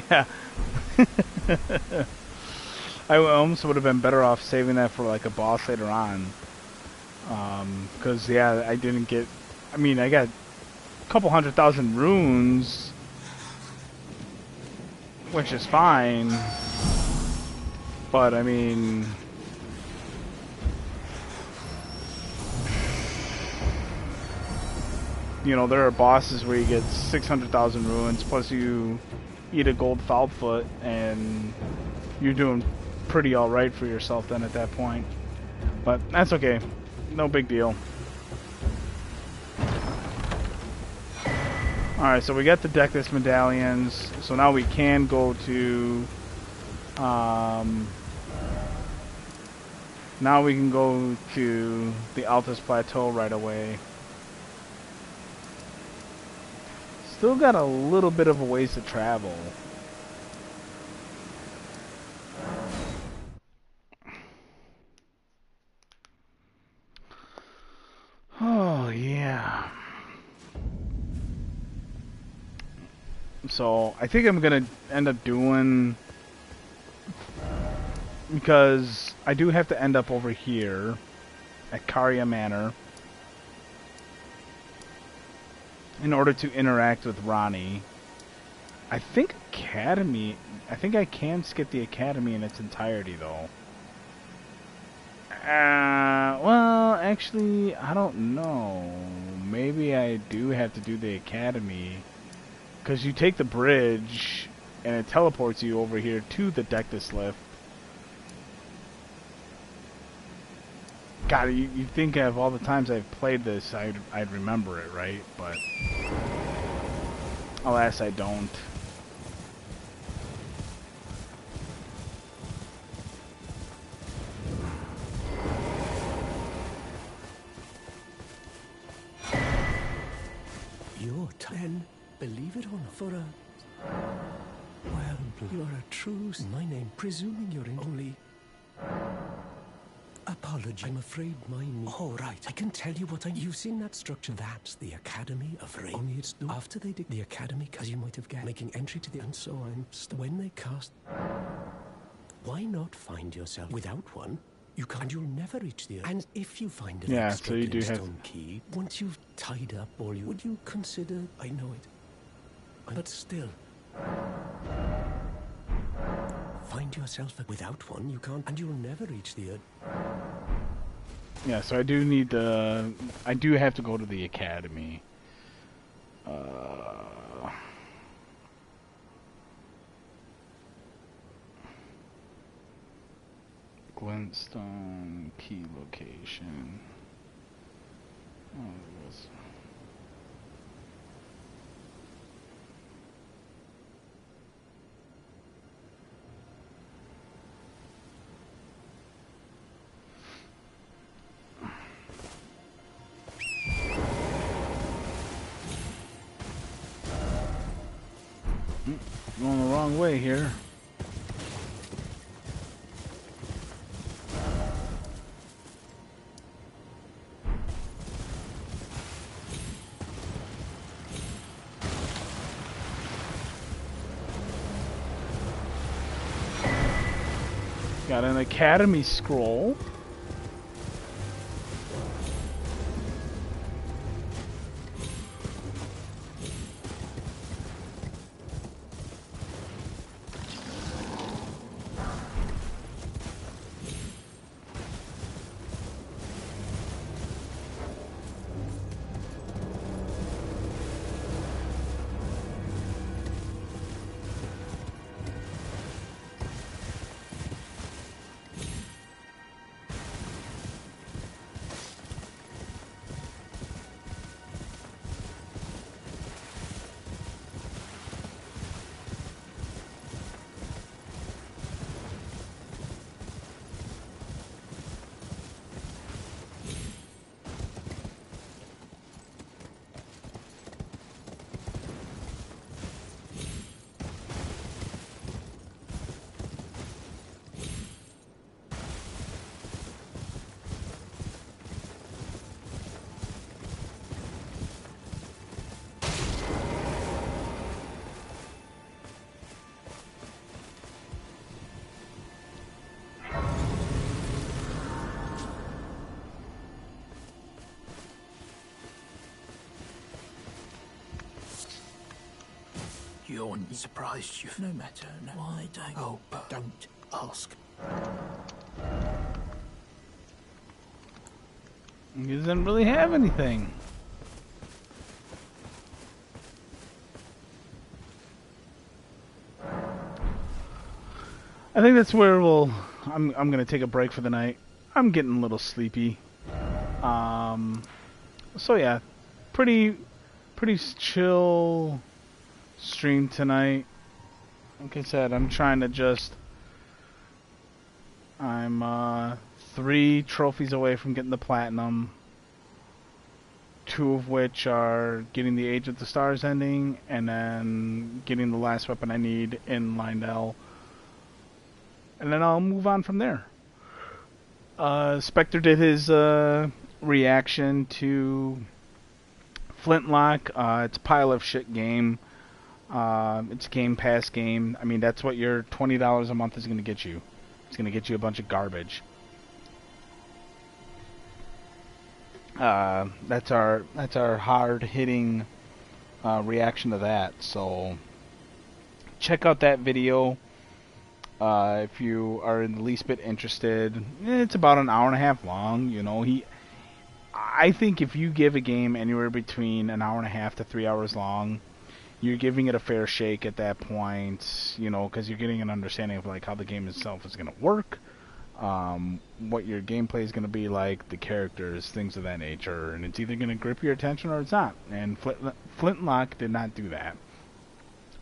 Speaker 1: Yeah. I almost would have been better off saving that for like a boss later on. Because, yeah, I didn't get... I mean, I got a couple 100,000 runes, which is fine. But, I mean... You know, there are bosses where you get 600,000 runes, plus you eat a gold foul foot, and you're doing pretty alright for yourself then at that point. But that's okay. No big deal. Alright, so we got the Deckless medallions, so now we can go to... now we can go to the Altus Plateau right away. Still got a little bit of a ways to travel. Oh, yeah. So, I think I'm gonna end up doing... Because I do have to end up over here at Caria Manor in order to interact with Ronnie. I think Academy... I think I can skip the Academy in its entirety, though. Well, actually, I don't know. Maybe I do have to do the Academy. Because you take the bridge, and it teleports you over here to the Dectus lift. God, you think of all the times I've played this, I'd remember it, right? But alas, I don't.
Speaker 3: You're 10, believe it or not, for a... Well, you're a true... My name, presuming you're in only... Apology. I'm afraid my... Oh, right. I can tell you what you've seen that structure. That's the Academy of Rain. Only it's... After they dig the Academy, because you might have guessed, making entry to the... And so I'm... When they cast... Why not find yourself without one? You can't... You'll never reach the... And if you find an extra
Speaker 1: so you do have...
Speaker 3: glintstone key, once you've tied up all you... Would you consider... I know it. But still... Find yourself without one, you can't... And you'll never reach the...
Speaker 1: Yeah, so I do need to... I do have to go to the Academy. Glintstone key location. Oh, there it is. Going the wrong way here. Got an Academy scroll.
Speaker 6: You're surprised you've no matter. No. Why don't? Oh, but don't ask.
Speaker 1: He doesn't really have anything. I think that's where I'm gonna take a break for the night. I'm getting a little sleepy. So yeah, pretty chill stream tonight. Like I said, I'm trying to just. I'm 3 trophies away from getting the platinum. 2 of which are getting the Age of the Stars ending, and then getting the last weapon I need in Lindell. And then I'll move on from there. Spectre did his reaction to Flintlock. It's a pile of shit game. It's a Game Pass game. I mean, that's what your $20 a month is going to get you. It's going to get you a bunch of garbage. That's our hard-hitting reaction to that. So check out that video if you are in the least bit interested. It's about an hour and a half long. You know, I think if you give a game anywhere between an hour and a half to 3 hours long, you're giving it a fair shake at that point. You know, because you're getting an understanding of like how the game itself is going to work. What your gameplay is going to be like, the characters, things of that nature, and it's either going to grip your attention or it's not. And Flintlock did not do that.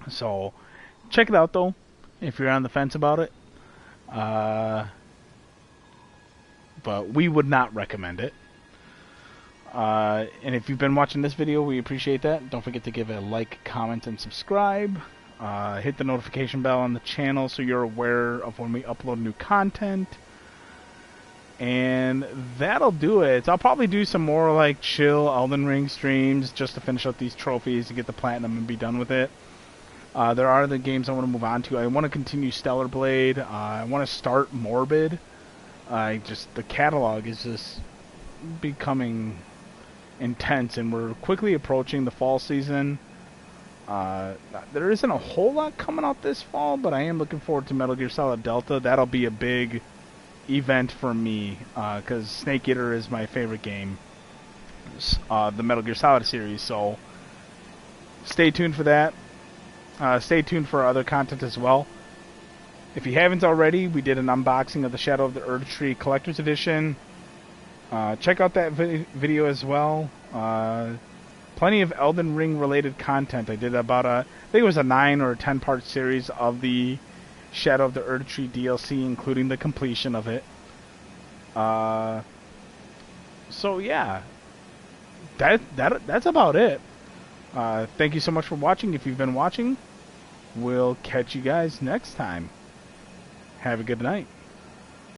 Speaker 1: So, check it out though, if you're on the fence about it. But we would not recommend it. And if you've been watching this video, we appreciate that. Don't forget to give it a like, comment, and subscribe. Hit the notification bell on the channel so you're aware of when we upload new content. And that'll do it. I'll probably do some more like chill Elden Ring streams just to finish up these trophies to get the platinum and be done with it. There are other games I want to move on to. I want to continue Stellar Blade. I want to start Morbid. The catalog is just becoming intense, and we're quickly approaching the fall season. There isn't a whole lot coming out this fall, but I am looking forward to Metal Gear Solid Delta. That'll be a big event for me, because Snake Eater is my favorite game, the Metal Gear Solid series, so stay tuned for that. Stay tuned for other content as well. If you haven't already, we did an unboxing of the Shadow of the Erdtree Collector's Edition. Check out that video as well. Plenty of Elden Ring related content. I did about I think it was a 9 or 10 part series of the Shadow of the Erdtree DLC, including the completion of it. So yeah, that's about it. Thank you so much for watching. If you've been watching, we'll catch you guys next time. Have a good night.